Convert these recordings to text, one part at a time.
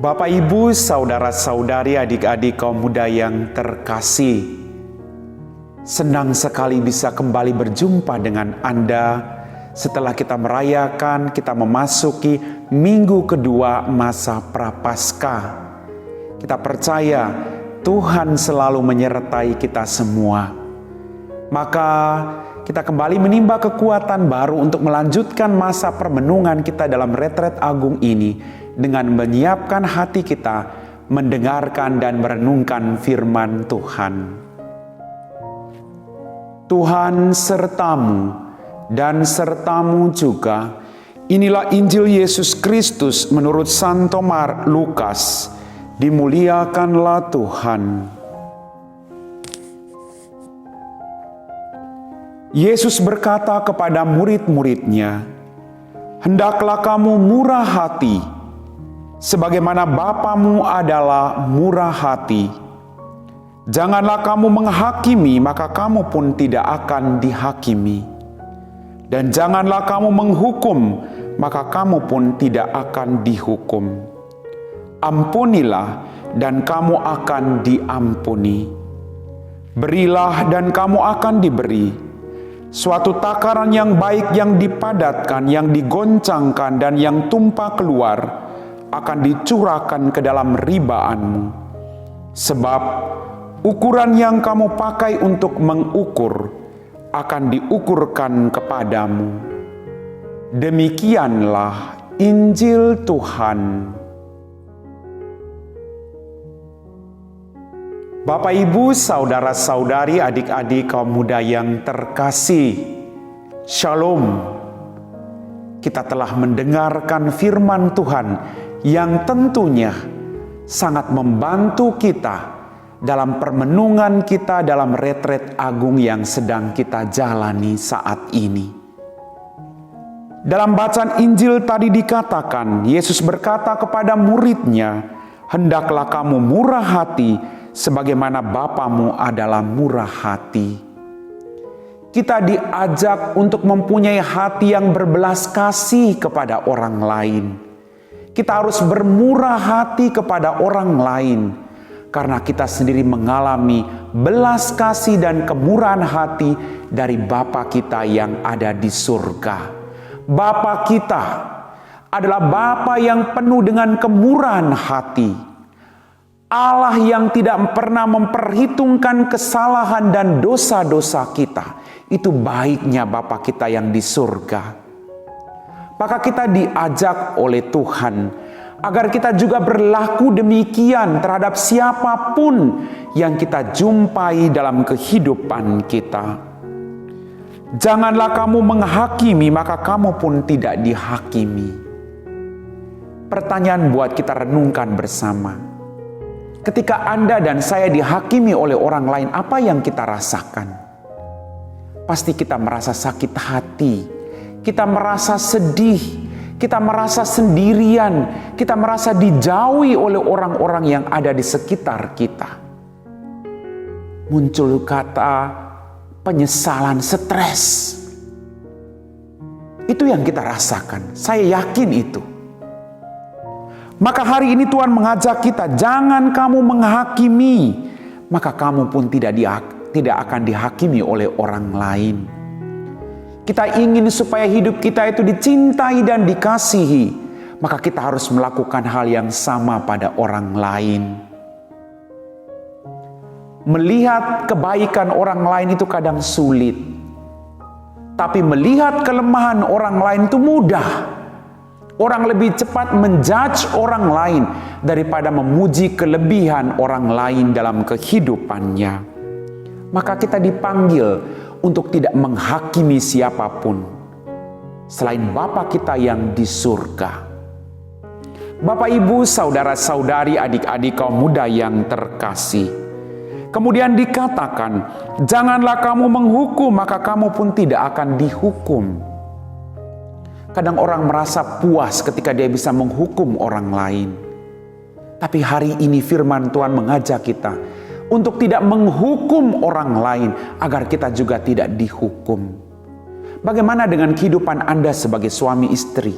Bapak, Ibu, saudara-saudari, adik-adik kaum muda yang terkasih, senang sekali bisa kembali berjumpa dengan Anda setelah kita merayakan, kita memasuki minggu kedua masa Prapaskah. Kita percaya Tuhan selalu menyertai kita semua. Maka kita kembali menimba kekuatan baru untuk melanjutkan masa permenungan kita dalam retret agung ini dengan menyiapkan hati kita mendengarkan dan merenungkan firman Tuhan. Tuhan sertamu dan sertamu juga. Inilah Injil Yesus Kristus menurut Santo Lukas. Dimuliakanlah Tuhan. Yesus berkata kepada murid-muridnya, "Hendaklah kamu murah hati, sebagaimana Bapamu adalah murah hati. Janganlah kamu menghakimi, maka kamu pun tidak akan dihakimi. Dan janganlah kamu menghukum, maka kamu pun tidak akan dihukum. Ampunilah, dan kamu akan diampuni. Berilah, dan kamu akan diberi. Suatu takaran yang baik, yang dipadatkan, yang digoncangkan, dan yang tumpah keluar, akan dicurahkan ke dalam ribaanmu. Sebab ukuran yang kamu pakai untuk mengukur akan diukurkan kepadamu." Demikianlah Injil Tuhan. Bapak, Ibu, saudara-saudari, adik-adik kaum muda yang terkasih, Shalom. Kita telah mendengarkan firman Tuhan yang tentunya sangat membantu kita dalam permenungan kita dalam retret agung yang sedang kita jalani saat ini. Dalam bacaan Injil tadi dikatakan, Yesus berkata kepada muridnya, "Hendaklah kamu murah hati, sebagaimana Bapamu adalah murah hati." Kita diajak untuk mempunyai hati yang berbelas kasih kepada orang lain. Kita harus bermurah hati kepada orang lain, karena kita sendiri mengalami belas kasih dan kemurahan hati dari Bapa kita yang ada di surga. Bapa kita adalah Bapa yang penuh dengan kemurahan hati. Allah yang tidak pernah memperhitungkan kesalahan dan dosa-dosa kita. Itu baiknya Bapa kita yang di surga. Maka kita diajak oleh Tuhan agar kita juga berlaku demikian terhadap siapapun yang kita jumpai dalam kehidupan kita. Janganlah kamu menghakimi, maka kamu pun tidak dihakimi. Pertanyaan buat kita renungkan bersama. Ketika Anda dan saya dihakimi oleh orang lain, apa yang kita rasakan? Pasti kita merasa sakit hati, kita merasa sedih, kita merasa sendirian, kita merasa dijauhi oleh orang-orang yang ada di sekitar kita. Muncul kata penyesalan, stres. Itu yang kita rasakan, saya yakin itu. Maka hari ini Tuhan mengajak kita, jangan kamu menghakimi, maka kamu pun tidak akan dihakimi oleh orang lain. Kita ingin supaya hidup kita itu dicintai dan dikasihi, maka kita harus melakukan hal yang sama pada orang lain. Melihat kebaikan orang lain itu kadang sulit, tapi melihat kelemahan orang lain itu mudah. Orang lebih cepat menjudge orang lain daripada memuji kelebihan orang lain dalam kehidupannya. Maka kita dipanggil untuk tidak menghakimi siapapun selain Bapa kita yang di surga. Bapak, Ibu, saudara-saudari, adik-adik kaum muda yang terkasih. Kemudian dikatakan, janganlah kamu menghukum, maka kamu pun tidak akan dihukum. Kadang orang merasa puas ketika dia bisa menghukum orang lain. Tapi hari ini firman Tuhan mengajak kita untuk tidak menghukum orang lain agar kita juga tidak dihukum. Bagaimana dengan kehidupan Anda sebagai suami istri?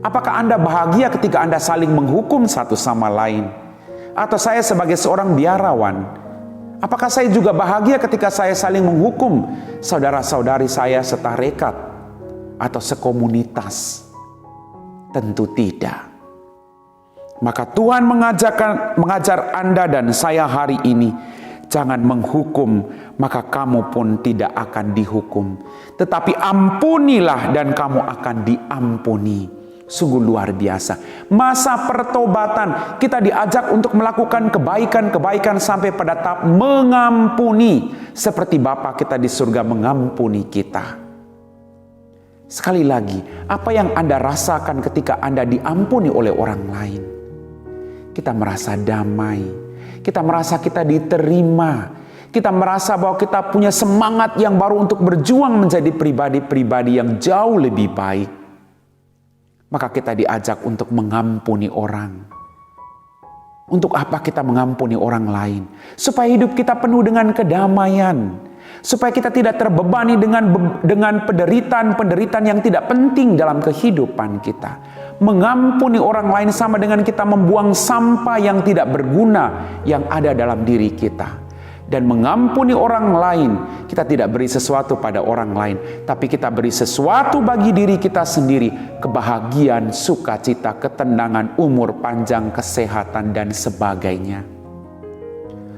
Apakah Anda bahagia ketika Anda saling menghukum satu sama lain? Atau saya sebagai seorang biarawan, apakah saya juga bahagia ketika saya saling menghukum saudara-saudari saya setarekat atau sekomunitas? Tentu tidak. Maka Tuhan mengajar Anda dan saya hari ini, jangan menghukum, maka kamu pun tidak akan dihukum. Tetapi ampunilah dan kamu akan diampuni. Sungguh luar biasa. Masa pertobatan, kita diajak untuk melakukan kebaikan-kebaikan sampai pada tahap mengampuni. Seperti Bapa kita di surga mengampuni kita. Sekali lagi, apa yang Anda rasakan ketika Anda diampuni oleh orang lain? Kita merasa damai. Kita merasa kita diterima. Kita merasa bahwa kita punya semangat yang baru untuk berjuang menjadi pribadi-pribadi yang jauh lebih baik. Maka kita diajak untuk mengampuni orang. Untuk apa kita mengampuni orang lain? Supaya hidup kita penuh dengan kedamaian. Supaya kita tidak terbebani dengan penderitaan yang tidak penting dalam kehidupan kita. Mengampuni orang lain sama dengan kita membuang sampah yang tidak berguna yang ada dalam diri kita. Dan mengampuni orang lain, kita tidak beri sesuatu pada orang lain, tapi kita beri sesuatu bagi diri kita sendiri, kebahagiaan, sukacita, ketenangan, umur panjang, kesehatan, dan sebagainya.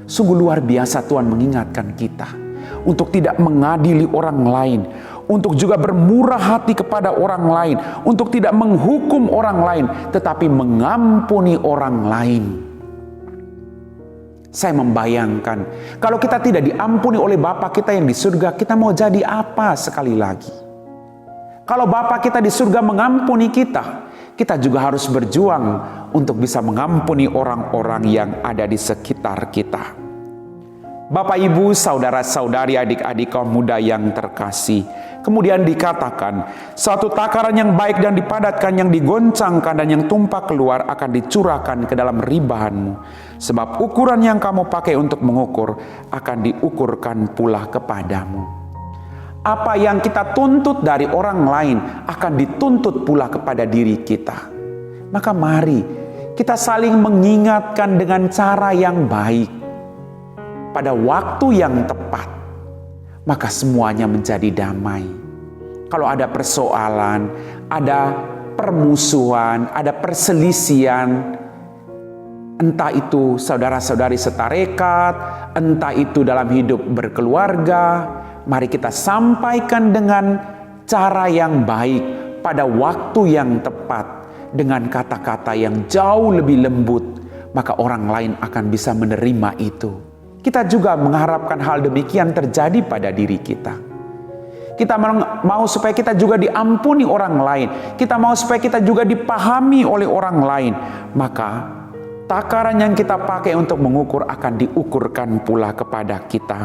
Sungguh luar biasa Tuhan mengingatkan kita untuk tidak mengadili orang lain, untuk juga bermurah hati kepada orang lain, untuk tidak menghukum orang lain, tetapi mengampuni orang lain. Saya membayangkan, kalau kita tidak diampuni oleh Bapa kita yang di surga, kita mau jadi apa sekali lagi? Kalau Bapa kita di surga mengampuni kita, kita juga harus berjuang untuk bisa mengampuni orang-orang yang ada di sekitar kita. Bapak, Ibu, saudara-saudari, adik-adik kaum muda yang terkasih, kemudian dikatakan, suatu takaran yang baik dan dipadatkan, yang digoncangkan dan yang tumpah keluar akan dicurahkan ke dalam ribahanmu. Sebab ukuran yang kamu pakai untuk mengukur akan diukurkan pula kepadamu. Apa yang kita tuntut dari orang lain akan dituntut pula kepada diri kita. Maka mari kita saling mengingatkan dengan cara yang baik, pada waktu yang tepat, maka semuanya menjadi damai. Kalau ada persoalan, ada permusuhan, ada perselisihan, entah itu saudara-saudari setarekat, entah itu dalam hidup berkeluarga, mari kita sampaikan dengan cara yang baik, pada waktu yang tepat, dengan kata-kata yang jauh lebih lembut, maka orang lain akan bisa menerima itu. Kita juga mengharapkan hal demikian terjadi pada diri kita. Kita mau supaya kita juga diampuni orang lain. Kita mau supaya kita juga dipahami oleh orang lain. Maka takaran yang kita pakai untuk mengukur akan diukurkan pula kepada kita.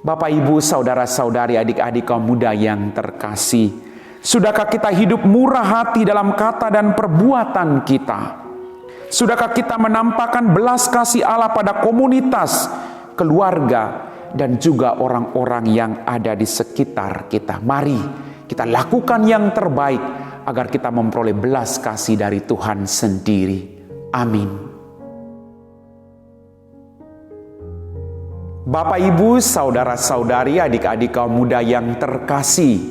Bapak, Ibu, saudara-saudari, adik-adik kaum muda yang terkasih, sudahkah kita hidup murah hati dalam kata dan perbuatan kita? Sudahkah kita menampakkan belas kasih Allah pada komunitas, keluarga, dan juga orang-orang yang ada di sekitar kita? Mari kita lakukan yang terbaik agar kita memperoleh belas kasih dari Tuhan sendiri. Amin. Bapak, Ibu, saudara-saudari, adik-adik kaum muda yang terkasih,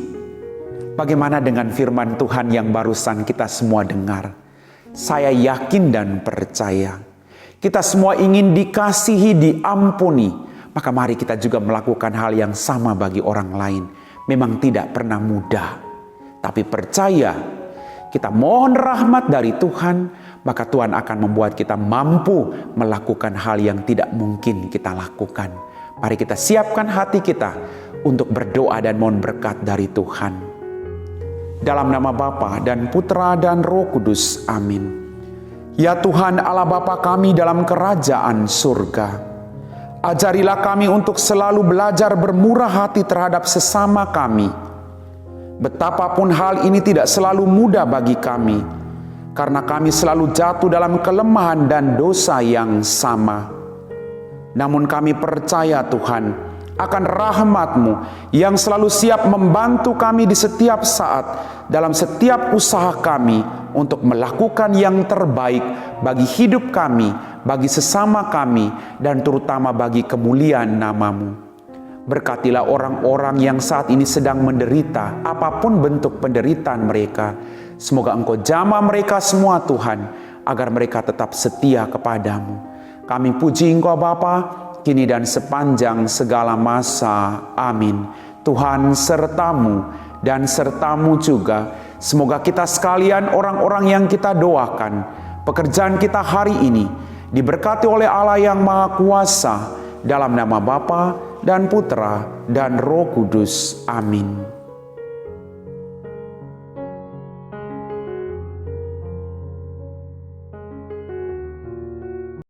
bagaimana dengan firman Tuhan yang barusan kita semua dengar? Saya yakin dan percaya kita semua ingin dikasihi, diampuni. Maka mari kita juga melakukan hal yang sama bagi orang lain. Memang tidak pernah mudah, tapi percaya kita mohon rahmat dari Tuhan, maka Tuhan akan membuat kita mampu melakukan hal yang tidak mungkin kita lakukan. Mari kita siapkan hati kita untuk berdoa dan mohon berkat dari Tuhan. Dalam nama Bapa dan Putra dan Roh Kudus. Amin. Ya Tuhan Allah Bapa kami dalam kerajaan surga, ajarilah kami untuk selalu belajar bermurah hati terhadap sesama kami. Betapapun hal ini tidak selalu mudah bagi kami, karena kami selalu jatuh dalam kelemahan dan dosa yang sama. Namun kami percaya Tuhan, akan rahmat-Mu yang selalu siap membantu kami di setiap saat, dalam setiap usaha kami untuk melakukan yang terbaik bagi hidup kami, bagi sesama kami, dan terutama bagi kemuliaan nama-Mu. Berkatilah orang-orang yang saat ini sedang menderita, apapun bentuk penderitaan mereka. Semoga Engkau jamah mereka semua Tuhan, agar mereka tetap setia kepadamu. Kami puji Engkau Bapa, kini dan sepanjang segala masa. Amin. Tuhan sertamu dan sertamu juga. Semoga kita sekalian, orang-orang yang kita doakan, pekerjaan kita hari ini diberkati oleh Allah yang Maha Kuasa, dalam nama Bapa dan Putra dan Roh Kudus. Amin.